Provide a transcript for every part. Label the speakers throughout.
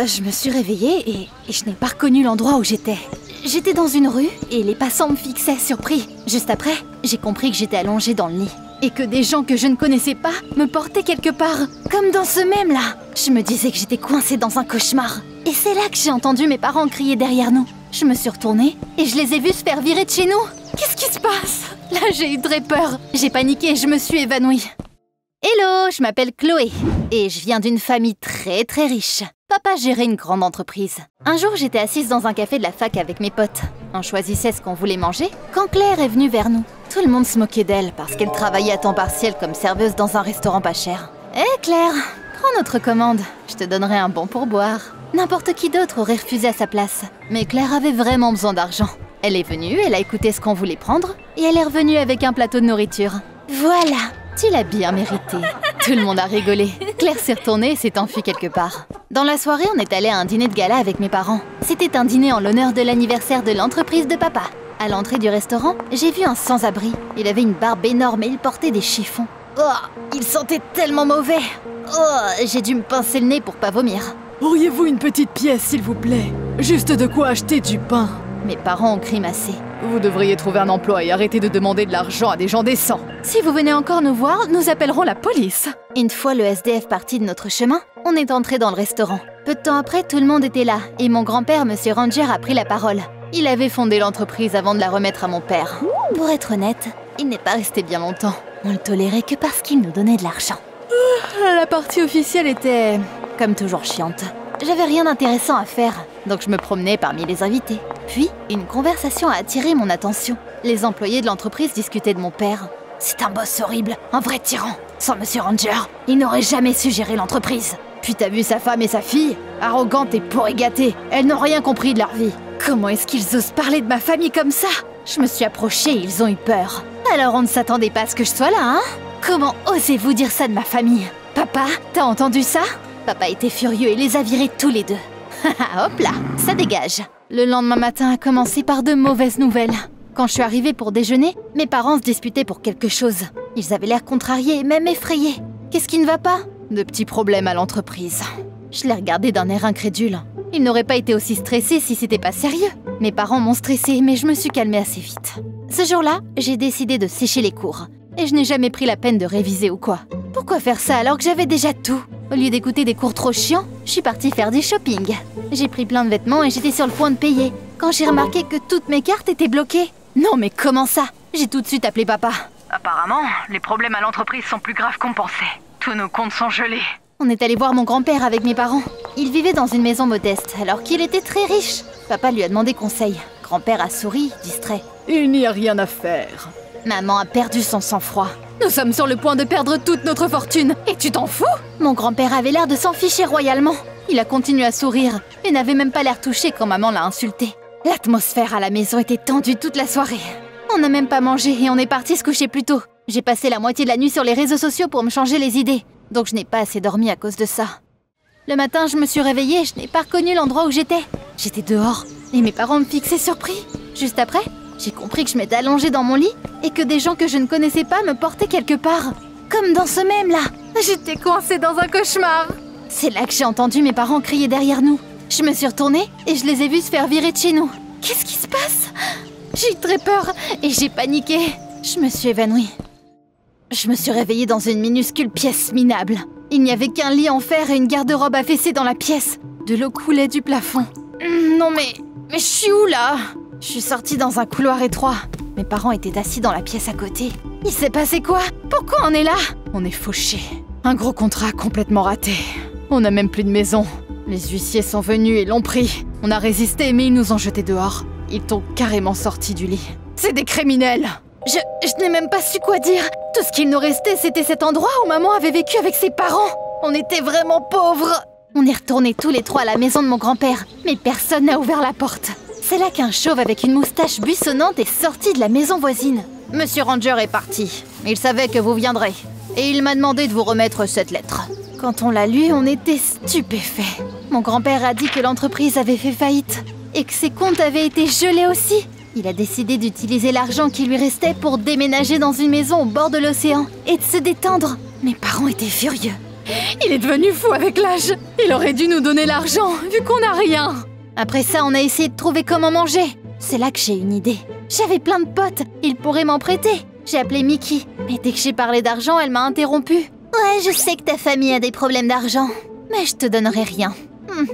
Speaker 1: Je me suis réveillée et je n'ai pas reconnu l'endroit où j'étais. J'étais dans une rue et les passants me fixaient surpris. Juste après, j'ai compris que j'étais allongée dans le lit. Et que des gens que je ne connaissais pas me portaient quelque part, comme dans ce même-là. Je me disais que j'étais coincée dans un cauchemar. Et c'est là que j'ai entendu mes parents crier derrière nous. Je me suis retournée et je les ai vus se faire virer de chez nous. Qu'est-ce qui se passe? Là, j'ai eu très peur. J'ai paniqué et je me suis évanouie. Hello, je m'appelle Chloé et je viens d'une famille très riche. Papa gérait une grande entreprise. Un jour, j'étais assise dans un café de la fac avec mes potes. On choisissait ce qu'on voulait manger quand Claire est venue vers nous. Tout le monde se moquait d'elle parce qu'elle travaillait à temps partiel comme serveuse dans un restaurant pas cher. Hé Claire, prends notre commande, je te donnerai un bon pourboire. N'importe qui d'autre aurait refusé à sa place. Mais Claire avait vraiment besoin d'argent. Elle est venue, elle a écouté ce qu'on voulait prendre et elle est revenue avec un plateau de nourriture. Voilà, tu l'as bien mérité. Tout le monde a rigolé. Claire s'est retournée et s'est enfuie quelque part. Dans la soirée, on est allé à un dîner de gala avec mes parents. C'était un dîner en l'honneur de l'anniversaire de l'entreprise de papa. À l'entrée du restaurant, j'ai vu un sans-abri. Il avait une barbe énorme et il portait des chiffons. Oh, il sentait tellement mauvais. Oh, j'ai dû me pincer le nez pour pas vomir.
Speaker 2: Auriez-vous une petite pièce, s'il vous plaît? Juste de quoi acheter du pain.
Speaker 1: Mes parents ont grimacé.
Speaker 2: Vous devriez trouver un emploi et arrêter de demander de l'argent à des gens décents.
Speaker 1: Si vous venez encore nous voir, nous appellerons la police. Une fois le SDF parti de notre chemin, on est entré dans le restaurant. Peu de temps après, tout le monde était là et mon grand-père, Monsieur Ranger, a pris la parole. Il avait fondé l'entreprise avant de la remettre à mon père. Pour être honnête, il n'est pas resté bien longtemps. On le tolérait que parce qu'il nous donnait de l'argent.
Speaker 2: La partie officielle était,
Speaker 1: comme toujours, chiante. J'avais rien d'intéressant à faire, donc je me promenais parmi les invités. Puis, une conversation a attiré mon attention. Les employés de l'entreprise discutaient de mon père. C'est un boss horrible, un vrai tyran. Sans Monsieur Ranger, il n'aurait jamais su gérer l'entreprise. Puis t'as vu sa femme et sa fille? Arrogantes et pourri gâtées, elles n'ont rien compris de leur vie. Comment est-ce qu'ils osent parler de ma famille comme ça? Je me suis approchée et ils ont eu peur. Alors on ne s'attendait pas à ce que je sois là, hein? Comment osez-vous dire ça de ma famille? Papa, t'as entendu ça? Papa était furieux et les a virés tous les deux. Hop là, ça dégage. Le lendemain matin a commencé par de mauvaises nouvelles. Quand je suis arrivée pour déjeuner, mes parents se disputaient pour quelque chose. Ils avaient l'air contrariés et même effrayés. Qu'est-ce qui ne va pas? De petits problèmes à l'entreprise. Je les regardais d'un air incrédule. Ils n'auraient pas été aussi stressés si c'était pas sérieux. Mes parents m'ont stressée, mais je me suis calmée assez vite. Ce jour-là, j'ai décidé de sécher les cours. Et je n'ai jamais pris la peine de réviser ou quoi. Pourquoi faire ça alors que j'avais déjà tout? Au lieu d'écouter des cours trop chiants, je suis partie faire du shopping. J'ai pris plein de vêtements et j'étais sur le point de payer, quand j'ai remarqué que toutes mes cartes étaient bloquées. Non mais comment ça? J'ai tout de suite appelé papa.
Speaker 3: Apparemment, les problèmes à l'entreprise sont plus graves qu'on pensait. Tous nos comptes sont gelés.
Speaker 1: On est allé voir mon grand-père avec mes parents. Il vivait dans une maison modeste, alors qu'il était très riche. Papa lui a demandé conseil. Grand-père a souri, distrait.
Speaker 2: Il n'y a rien à faire.
Speaker 1: Maman a perdu son sang-froid. Nous sommes sur le point de perdre toute notre fortune. Et tu t'en fous? Mon grand-père avait l'air de s'en ficher royalement. Il a continué à sourire et n'avait même pas l'air touché quand maman l'a insulté. L'atmosphère à la maison était tendue toute la soirée. On n'a même pas mangé et on est parti se coucher plus tôt. J'ai passé la moitié de la nuit sur les réseaux sociaux pour me changer les idées. Donc je n'ai pas assez dormi à cause de ça. Le matin, je me suis réveillée et je n'ai pas reconnu l'endroit où j'étais. J'étais dehors et mes parents me fixaient surpris. Juste après, j'ai compris que je m'étais allongée dans mon lit et que des gens que je ne connaissais pas me portaient quelque part. Comme dans ce même-là. J'étais coincée dans un cauchemar. C'est là que j'ai entendu mes parents crier derrière nous. Je me suis retournée et je les ai vus se faire virer de chez nous. Qu'est-ce qui se passe? J'ai eu très peur et j'ai paniqué. Je me suis évanouie. Je me suis réveillée dans une minuscule pièce minable. Il n'y avait qu'un lit en fer et une garde-robe affaissée dans la pièce. De l'eau coulait du plafond. Non mais je suis où là? Je suis sortie dans un couloir étroit. Mes parents étaient assis dans la pièce à côté. Il s'est passé quoi? Pourquoi on est là?
Speaker 2: On est fauchés. Un gros contrat complètement raté. On n'a même plus de maison. Les huissiers sont venus et l'ont pris. On a résisté mais ils nous ont jetés dehors. Ils t'ont carrément sorti du lit. C'est des criminels!
Speaker 1: Je n'ai même pas su quoi dire. Tout ce qu'il nous restait, c'était cet endroit où maman avait vécu avec ses parents. On était vraiment pauvres. On est retournés tous les trois à la maison de mon grand-père, mais personne n'a ouvert la porte. C'est là qu'un chauve avec une moustache buissonnante est sorti de la maison voisine. Monsieur Ranger est parti. Il savait que vous viendrez. Et il m'a demandé de vous remettre cette lettre. Quand on l'a lu, on était stupéfaits. Mon grand-père a dit que l'entreprise avait fait faillite et que ses comptes avaient été gelés aussi. Il a décidé d'utiliser l'argent qui lui restait pour déménager dans une maison au bord de l'océan et de se détendre. Mes parents étaient furieux.
Speaker 2: Il est devenu fou avec l'âge. Il aurait dû nous donner l'argent, vu qu'on n'a rien.
Speaker 1: Après ça, on a essayé de trouver comment manger. C'est là que j'ai une idée. J'avais plein de potes, ils pourraient m'en prêter. J'ai appelé Mickey, mais dès que j'ai parlé d'argent, elle m'a interrompue. Ouais, je sais que ta famille a des problèmes d'argent, mais je te donnerai rien.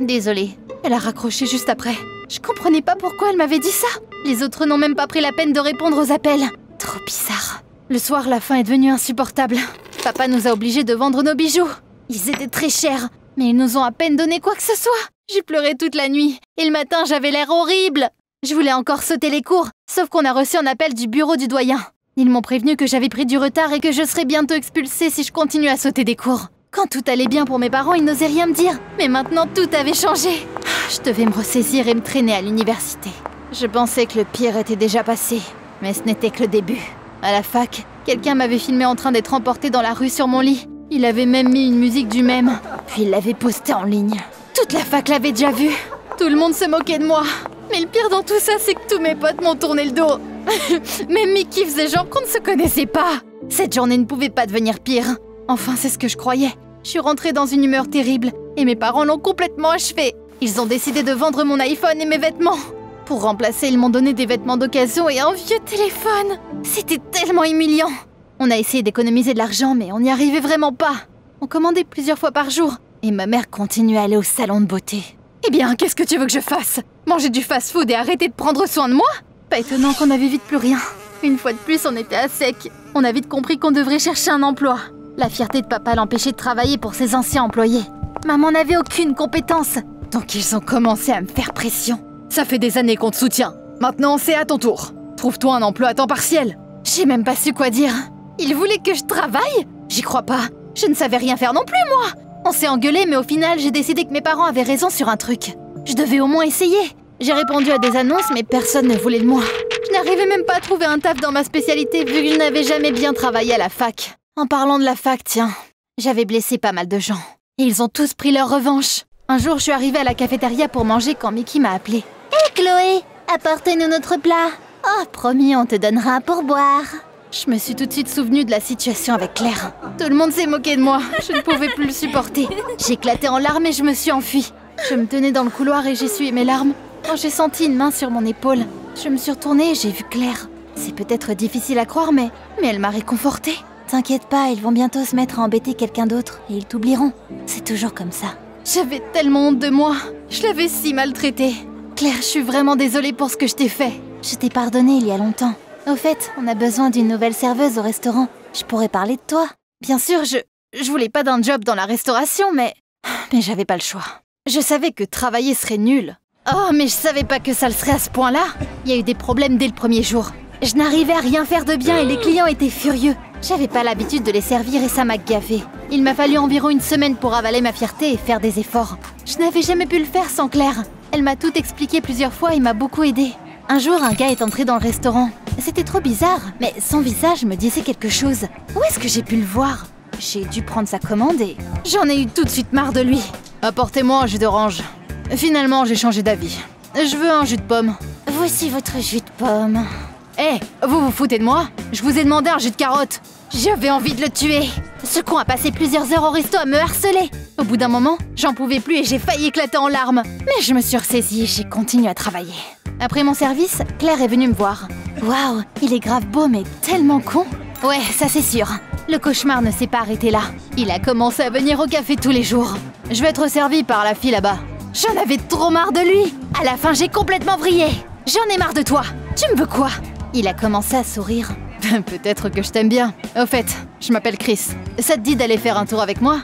Speaker 1: Désolée.
Speaker 2: Elle a raccroché juste après. Je comprenais pas pourquoi elle m'avait dit ça.
Speaker 1: Les autres n'ont même pas pris la peine de répondre aux appels. Trop bizarre.
Speaker 2: Le soir, la faim est devenue insupportable.
Speaker 1: Papa nous a obligés de vendre nos bijoux. Ils étaient très chers, mais ils nous ont à peine donné quoi que ce soit. J'ai pleuré toute la nuit, et le matin, j'avais l'air horrible. Je voulais encore sauter les cours, sauf qu'on a reçu un appel du bureau du doyen. Ils m'ont prévenu que j'avais pris du retard et que je serais bientôt expulsée si je continue à sauter des cours. Quand tout allait bien pour mes parents, ils n'osaient rien me dire. Mais maintenant, tout avait changé. Je devais me ressaisir et me traîner à l'université. Je pensais que le pire était déjà passé, mais ce n'était que le début. À la fac, quelqu'un m'avait filmé en train d'être emporté dans la rue sur mon lit. Il avait même mis une musique du même, puis il l'avait posté en ligne. Toute la fac l'avait déjà vu. Tout le monde se moquait de moi. Mais le pire dans tout ça, c'est que tous mes potes m'ont tourné le dos. Même Mickey faisait genre qu'on ne se connaissait pas. Cette journée ne pouvait pas devenir pire. Enfin, c'est ce que je croyais. Je suis rentrée dans une humeur terrible et mes parents l'ont complètement achevé. Ils ont décidé de vendre mon iPhone et mes vêtements. Pour remplacer, ils m'ont donné des vêtements d'occasion et un vieux téléphone. C'était tellement humiliant. On a essayé d'économiser de l'argent, mais on n'y arrivait vraiment pas. On commandait plusieurs fois par jour et ma mère continuait à aller au salon de beauté.
Speaker 2: Eh bien, qu'est-ce que tu veux que je fasse? Manger du fast-food et arrêter de prendre soin de moi?
Speaker 1: Pas étonnant qu'on avait vite plus rien. Une fois de plus, on était à sec. On a vite compris qu'on devrait chercher un emploi. La fierté de papa l'empêchait de travailler pour ses anciens employés. Maman n'avait aucune compétence.
Speaker 2: Donc ils ont commencé à me faire pression. Ça fait des années qu'on te soutient. Maintenant, c'est à ton tour. Trouve-toi un emploi à temps partiel.
Speaker 1: J'ai même pas su quoi dire. Ils voulaient que je travaille? J'y crois pas. Je ne savais rien faire non plus, moi. On s'est engueulé, mais au final, j'ai décidé que mes parents avaient raison sur un truc. Je devais au moins essayer. J'ai répondu à des annonces, mais personne ne voulait de moi. Je n'arrivais même pas à trouver un taf dans ma spécialité, vu que je n'avais jamais bien travaillé à la fac. En parlant de la fac, tiens, j'avais blessé pas mal de gens. Et ils ont tous pris leur revanche. Un jour, je suis arrivée à la cafétéria pour manger quand Mickey m'a appelée. « Hé Chloé, apporte-nous notre plat. Oh, promis, on te donnera un pourboire. » Je me suis tout de suite souvenue de la situation avec Claire. Tout le monde s'est moqué de moi. Je ne pouvais plus le supporter. J'éclatais en larmes et je me suis enfuie. Je me tenais dans le couloir et j'essuyais mes larmes. Quand j'ai senti une main sur mon épaule, je me suis retournée et j'ai vu Claire. C'est peut-être difficile à croire, mais elle m'a réconfortée. T'inquiète pas, ils vont bientôt se mettre à embêter quelqu'un d'autre et ils t'oublieront. C'est toujours comme ça.
Speaker 2: J'avais tellement honte de moi. Je l'avais si maltraitée.
Speaker 1: Claire, je suis vraiment désolée pour ce que je t'ai fait. Je t'ai pardonné il y a longtemps. Au fait, on a besoin d'une nouvelle serveuse au restaurant. Je pourrais parler de toi. Bien sûr, je voulais pas d'un job dans la restauration, mais j'avais pas le choix. Je savais que travailler serait nul. Oh, mais je savais pas que ça le serait à ce point-là. Il y a eu des problèmes dès le premier jour. Je n'arrivais à rien faire de bien et les clients étaient furieux. J'avais pas l'habitude de les servir et ça m'a gavée. Il m'a fallu environ une semaine pour avaler ma fierté et faire des efforts. Je n'avais jamais pu le faire sans Claire. Elle m'a tout expliqué plusieurs fois et m'a beaucoup aidée. Un jour, un gars est entré dans le restaurant. C'était trop bizarre, mais son visage me disait quelque chose. Où est-ce que j'ai pu le voir? J'ai dû prendre sa commande et j'en ai eu tout de suite marre de lui.
Speaker 2: Apportez-moi un jus d'orange. Finalement, j'ai changé d'avis. Je veux un jus de pomme.
Speaker 1: Voici votre jus de pomme.
Speaker 2: Hé, vous vous foutez de moi? Je vous ai demandé un jus de carotte.
Speaker 1: J'avais envie de le tuer. Ce con a passé plusieurs heures au resto à me harceler. Au bout d'un moment, j'en pouvais plus et j'ai failli éclater en larmes. Mais je me suis ressaisie et j'ai continué à travailler. Après mon service, Claire est venue me voir. Waouh, il est grave beau mais tellement con. Ouais, ça c'est sûr. Le cauchemar ne s'est pas arrêté là. Il a commencé à venir au café tous les jours.
Speaker 2: Je vais être servie par la fille là-bas.
Speaker 1: J'en avais trop marre de lui. À la fin, j'ai complètement vrillé. J'en ai marre de toi. Tu me veux quoi? Il a commencé à sourire.
Speaker 2: Peut-être que je t'aime bien. Au fait, je m'appelle Chris. Ça te dit d'aller faire un tour avec moi?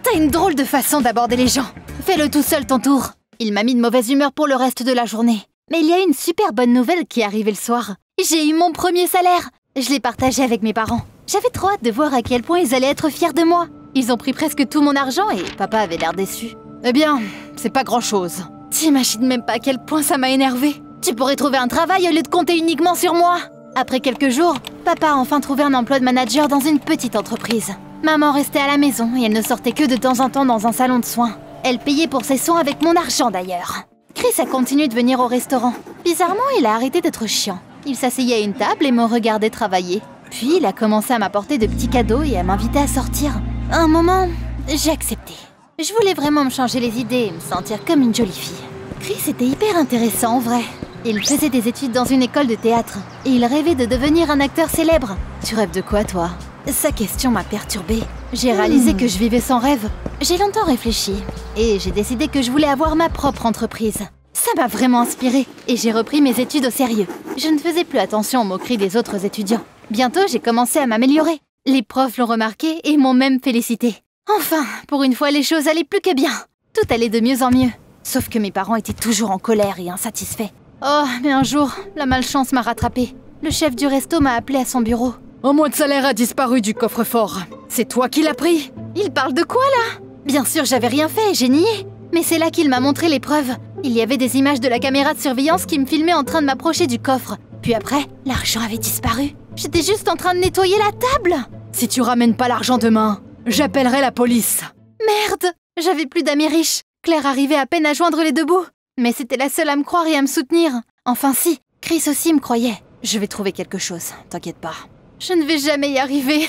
Speaker 1: T'as une drôle de façon d'aborder les gens. Fais-le tout seul ton tour. Il m'a mis de mauvaise humeur pour le reste de la journée. Mais il y a une super bonne nouvelle qui est arrivée le soir. J'ai eu mon premier salaire. Je l'ai partagé avec mes parents. J'avais trop hâte de voir à quel point ils allaient être fiers de moi. Ils ont pris presque tout mon argent et papa avait l'air déçu.
Speaker 2: Eh bien, c'est pas grand-chose.
Speaker 1: T'imagines même pas à quel point ça m'a énervée. Tu pourrais trouver un travail au lieu de compter uniquement sur moi. Après quelques jours, papa a enfin trouvé un emploi de manager dans une petite entreprise. Maman restait à la maison et elle ne sortait que de temps en temps dans un salon de soins. Elle payait pour ses soins avec mon argent d'ailleurs. Chris a continué de venir au restaurant. Bizarrement, il a arrêté d'être chiant. Il s'asseyait à une table et me regardait travailler. Puis il a commencé à m'apporter de petits cadeaux et à m'inviter à sortir. À un moment, j'ai accepté. Je voulais vraiment me changer les idées et me sentir comme une jolie fille. Chris était hyper intéressant en vrai. Il faisait des études dans une école de théâtre et il rêvait de devenir un acteur célèbre. Tu rêves de quoi, toi? Sa question m'a perturbée. J'ai réalisé que je vivais sans rêve. J'ai longtemps réfléchi et j'ai décidé que je voulais avoir ma propre entreprise. Ça m'a vraiment inspirée et j'ai repris mes études au sérieux. Je ne faisais plus attention aux moqueries des autres étudiants. Bientôt, j'ai commencé à m'améliorer. Les profs l'ont remarqué et m'ont même félicité. Enfin, pour une fois, les choses allaient plus que bien. Tout allait de mieux en mieux. Sauf que mes parents étaient toujours en colère et insatisfaits. Oh, mais un jour, la malchance m'a rattrapée. Le chef du resto m'a appelé à son bureau.
Speaker 2: Un mois de salaire a disparu du coffre-fort. C'est toi qui l'as pris?
Speaker 1: Il parle de quoi, là? Bien sûr, j'avais rien fait, j'ai nié. Mais c'est là qu'il m'a montré les preuves. Il y avait des images de la caméra de surveillance qui me filmait en train de m'approcher du coffre. Puis après, l'argent avait disparu. J'étais juste en train de nettoyer la table.
Speaker 2: Si tu ramènes pas l'argent demain, j'appellerai la police.
Speaker 1: Merde! J'avais plus d'amis riches. Claire arrivait à peine à joindre les deux bouts. Mais c'était la seule à me croire et à me soutenir. Enfin si, Chris aussi me croyait. Je vais trouver quelque chose, t'inquiète pas. Je ne vais jamais y arriver.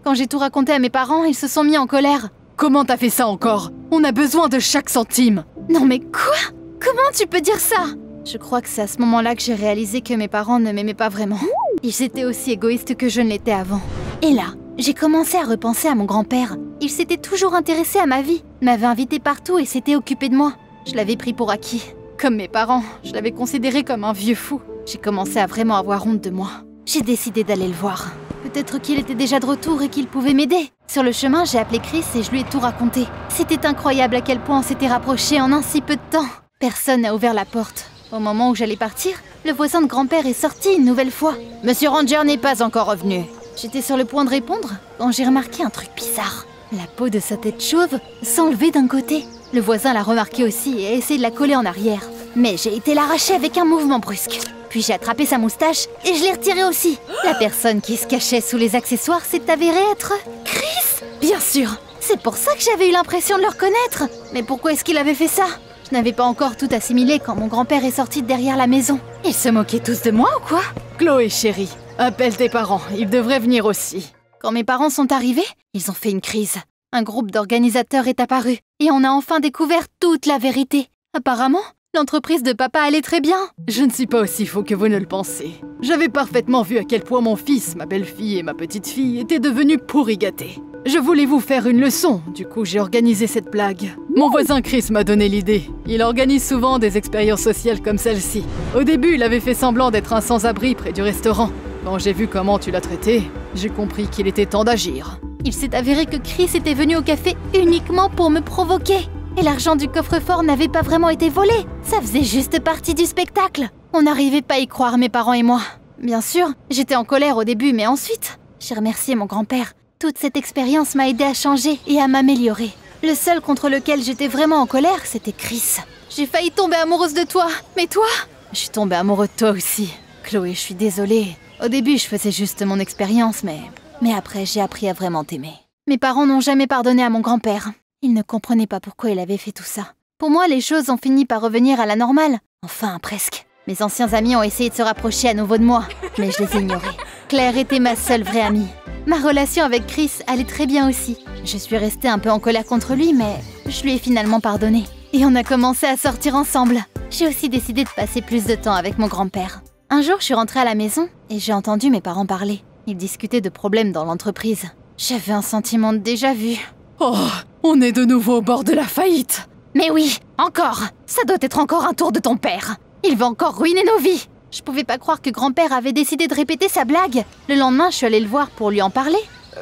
Speaker 1: Quand j'ai tout raconté à mes parents, ils se sont mis en colère.
Speaker 2: Comment t'as fait ça encore? On a besoin de chaque centime.
Speaker 1: Non mais quoi? Comment tu peux dire ça? Je crois que c'est à ce moment-là que j'ai réalisé que mes parents ne m'aimaient pas vraiment. Ils étaient aussi égoïstes que je ne l'étais avant. Et là, j'ai commencé à repenser à mon grand-père. Il s'était toujours intéressé à ma vie, m'avait invité partout et s'était occupé de moi. Je l'avais pris pour acquis. Comme mes parents, je l'avais considéré comme un vieux fou. J'ai commencé à vraiment avoir honte de moi. J'ai décidé d'aller le voir. Peut-être qu'il était déjà de retour et qu'il pouvait m'aider. Sur le chemin, j'ai appelé Chris et je lui ai tout raconté. C'était incroyable à quel point on s'était rapprochés en un si peu de temps. Personne n'a ouvert la porte. Au moment où j'allais partir, le voisin de grand-père est sorti une nouvelle fois. « Monsieur Ranger n'est pas encore revenu. » J'étais sur le point de répondre quand j'ai remarqué un truc bizarre. La peau de sa tête chauve s'enlevait d'un côté. Le voisin l'a remarqué aussi et a essayé de la coller en arrière. Mais j'ai été l'arracher avec un mouvement brusque. Puis j'ai attrapé sa moustache et je l'ai retirée aussi. La personne qui se cachait sous les accessoires s'est avérée être... Chris! Bien sûr! C'est pour ça que j'avais eu l'impression de le reconnaître. Mais pourquoi est-ce qu'il avait fait ça? Je n'avais pas encore tout assimilé quand mon grand-père est sorti de derrière la maison. Ils se moquaient tous de moi ou quoi?
Speaker 2: Chloé, chérie, appelle tes parents, ils devraient venir aussi.
Speaker 1: Quand mes parents sont arrivés, ils ont fait une crise. Un groupe d'organisateurs est apparu et on a enfin découvert toute la vérité. Apparemment, l'entreprise de papa allait très bien.
Speaker 2: Je ne suis pas aussi faux que vous ne le pensez. J'avais parfaitement vu à quel point mon fils, ma belle-fille et ma petite-fille étaient devenus pourri gâtés. Je voulais vous faire une leçon, du coup j'ai organisé cette blague. Mon voisin Chris m'a donné l'idée. Il organise souvent des expériences sociales comme celle-ci. Au début, il avait fait semblant d'être un sans-abri près du restaurant. Quand j'ai vu comment tu l'as traité, j'ai compris qu'il était temps d'agir.
Speaker 1: Il s'est avéré que Chris était venu au café uniquement pour me provoquer. Et l'argent du coffre-fort n'avait pas vraiment été volé. Ça faisait juste partie du spectacle. On n'arrivait pas à y croire, mes parents et moi. Bien sûr, j'étais en colère au début, mais ensuite, j'ai remercié mon grand-père. Toute cette expérience m'a aidé à changer et à m'améliorer. Le seul contre lequel j'étais vraiment en colère, c'était Chris. J'ai failli tomber amoureuse de toi, mais toi?
Speaker 2: Je suis tombée amoureuse de toi aussi. Chloé, je suis désolée. Au début, je faisais juste mon expérience, mais après, j'ai appris à vraiment t'aimer.
Speaker 1: Mes parents n'ont jamais pardonné à mon grand-père. Ils ne comprenaient pas pourquoi il avait fait tout ça. Pour moi, les choses ont fini par revenir à la normale. Enfin, presque. Mes anciens amis ont essayé de se rapprocher à nouveau de moi, mais je les ignorais. Claire était ma seule vraie amie. Ma relation avec Chris allait très bien aussi. Je suis restée un peu en colère contre lui, mais je lui ai finalement pardonné. Et on a commencé à sortir ensemble. J'ai aussi décidé de passer plus de temps avec mon grand-père. Un jour, je suis rentrée à la maison et j'ai entendu mes parents parler. Ils discutaient de problèmes dans l'entreprise. J'avais un sentiment de déjà-vu.
Speaker 2: Oh, on est de nouveau au bord de la faillite.
Speaker 1: Mais oui, encore. Ça doit être encore un tour de ton père. Il va encore ruiner nos vies. Je pouvais pas croire que grand-père avait décidé de répéter sa blague. Le lendemain, je suis allée le voir pour lui en parler.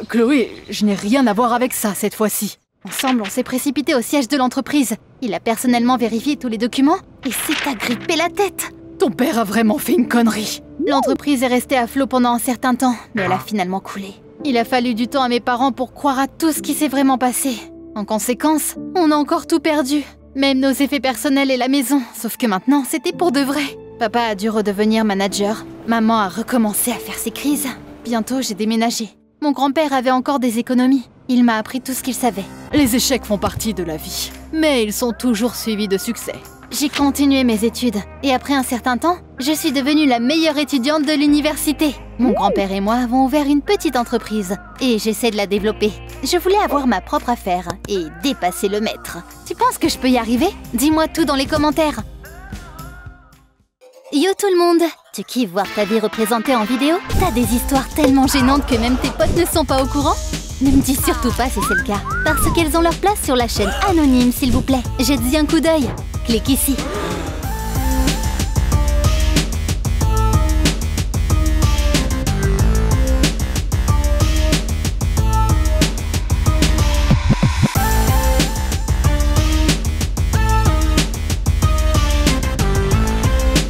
Speaker 2: Chloé, je n'ai rien à voir avec ça cette fois-ci.
Speaker 1: Ensemble, on s'est précipité au siège de l'entreprise. Il a personnellement vérifié tous les documents et s'est agrippé la tête.
Speaker 2: Ton père a vraiment fait une connerie.
Speaker 1: L'entreprise est restée à flot pendant un certain temps, mais elle a finalement coulé. Il a fallu du temps à mes parents pour croire à tout ce qui s'est vraiment passé. En conséquence, on a encore tout perdu. Même nos effets personnels et la maison. Sauf que maintenant, c'était pour de vrai. Papa a dû redevenir manager. Maman a recommencé à faire ses crises. Bientôt, j'ai déménagé. Mon grand-père avait encore des économies. Il m'a appris tout ce qu'il savait.
Speaker 2: Les échecs font partie de la vie, mais ils sont toujours suivis de succès.
Speaker 1: j'ai continué mes études. Et après un certain temps, je suis devenue la meilleure étudiante de l'université. Mon grand-père et moi avons ouvert une petite entreprise. Et j'essaie de la développer. Je voulais avoir ma propre affaire et dépasser le maître. Tu penses que je peux y arriver? Dis-moi tout dans les commentaires. Yo tout le monde! Tu kiffes voir ta vie représentée en vidéo? T'as des histoires tellement gênantes que même tes potes ne sont pas au courant? Ne me dis surtout pas si c'est le cas, parce qu'elles ont leur place sur la chaîne anonyme, s'il vous plaît. Jette-y un coup d'œil. Clique ici.